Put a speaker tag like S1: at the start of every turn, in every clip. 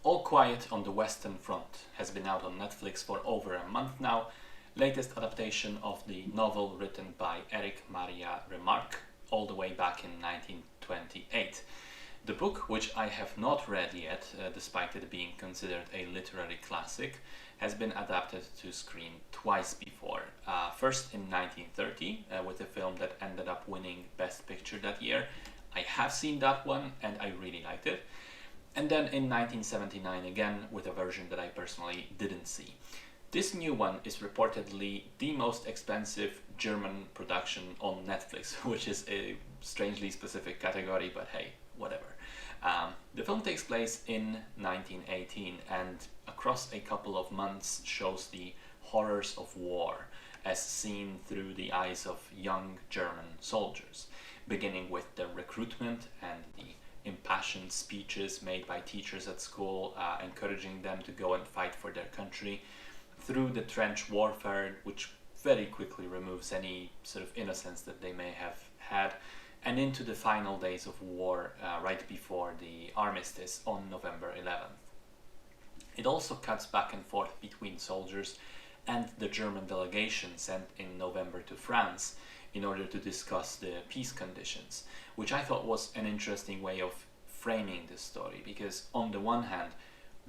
S1: All Quiet on the Western Front has been out on Netflix for over a month now. Latest adaptation of the novel written by Erich Maria Remarque all the way back in 1928. The book, which I have not read yet, despite it being considered a literary classic, has been adapted to screen twice before. First in 1930 with a film that ended up winning Best Picture that year. I have seen that one and I really liked it. And then in 1979 again with a version that I personally didn't see. This new one is reportedly the most expensive German production on Netflix, which is a strangely specific category, but hey, whatever. The film takes place in 1918 and across a couple of months shows the horrors of war as seen through the eyes of young German soldiers, beginning with the recruitment and the impassioned speeches made by teachers at school, encouraging them to go and fight for their country, through the trench warfare, which very quickly removes any sort of innocence that they may have had, and into the final days of war right before the armistice on November 11th. It also cuts back and forth between soldiers and the German delegation sent in November to France in order to discuss the peace conditions, which I thought was an interesting way of framing this story, because on the one hand,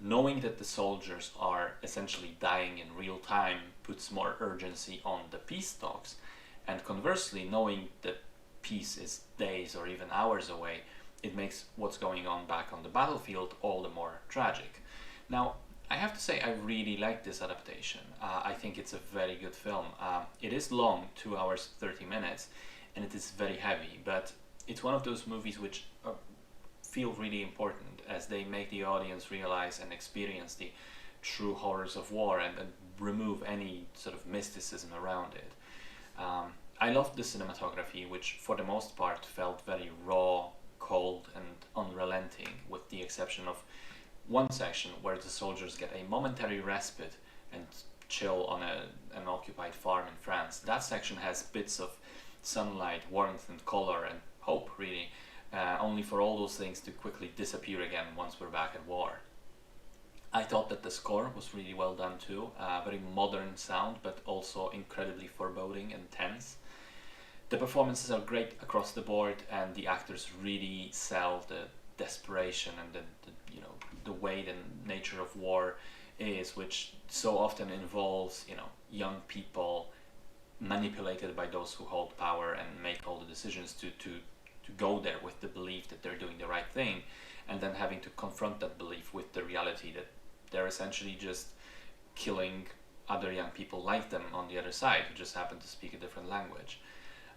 S1: knowing that the soldiers are essentially dying in real time puts more urgency on the peace talks, and conversely, knowing that peace is days or even hours away, it makes what's going on back on the battlefield all the more tragic. Now, I have to say I really like this adaptation. I think it's a very good film. It is long, 2 hours 30 minutes, and it is very heavy, but it's one of those movies which feel really important as they make the audience realize and experience the true horrors of war and remove any sort of mysticism around it. I loved the cinematography, which for the most part felt very raw, cold and unrelenting, with the exception of one section where the soldiers get a momentary respite and chill on an occupied farm in France. That section has bits of sunlight, warmth and color and hope, really, only for all those things to quickly disappear again once we're back at war. I thought that the score was really well done too, very modern sound but also incredibly foreboding and tense. The performances are great across the board and the actors really sell the desperation and the way the nature of war is, which so often involves young people manipulated by those who hold power and make all the decisions to go there with the belief that they're doing the right thing, and then having to confront that belief with the reality that they're essentially just killing other young people like them on the other side who just happen to speak a different language.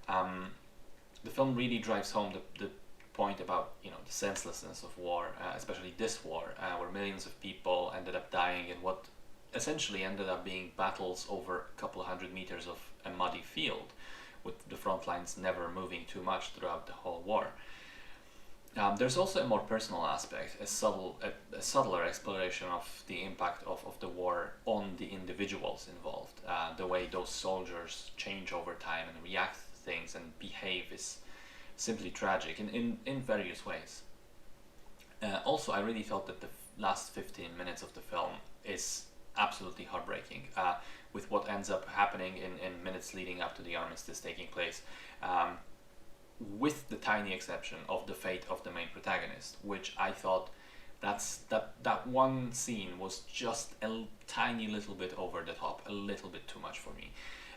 S1: The film really drives home the point about the senselessness of war, especially this war, where millions of people ended up dying in what essentially ended up being battles over a couple of 100 meters of a muddy field, with the front lines never moving too much throughout the whole war. There's also a more personal aspect, a subtler exploration of the impact of the war on the individuals involved. The way those soldiers change over time and react to things and behave is simply tragic in various ways. Also, I really felt that the last 15 minutes of the film is absolutely heartbreaking, with what ends up happening in minutes leading up to the armistice taking place, with the tiny exception of the fate of the main protagonist, which I thought that one scene was just a tiny little bit over the top, a little bit too much for me.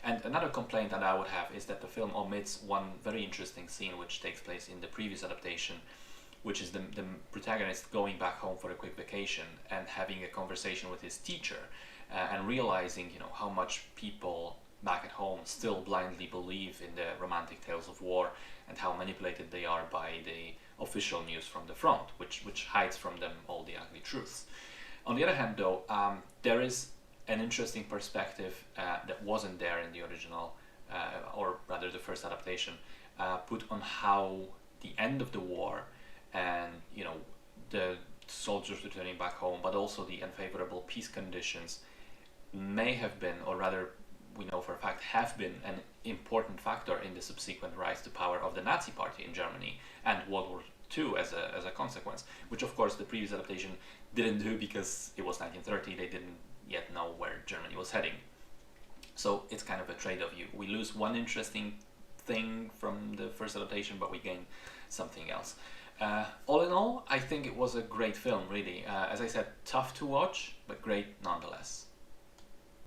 S1: And another complaint that I would have is that the film omits one very interesting scene which takes place in the previous adaptation, which is the protagonist going back home for a quick vacation and having a conversation with his teacher, and realizing how much people back at home still blindly believe in the romantic tales of war and how manipulated they are by the official news from the front, which hides from them all the ugly truths. On the other hand, though, there is an interesting perspective that wasn't there in the original, or rather the first adaptation, put on how the end of the war and the soldiers returning back home, but also the unfavorable peace conditions may have been, or rather we know for a fact have been, an important factor in the subsequent rise to power of the Nazi Party in Germany and World War too as a consequence, which of course the previous adaptation didn't do because it was 1930. They didn't yet know where Germany was heading. So it's kind of a trade-off. We lose one interesting thing from the first adaptation, but we gain something else. All in all, I think it was a great film, really. As I said, tough to watch, but great nonetheless.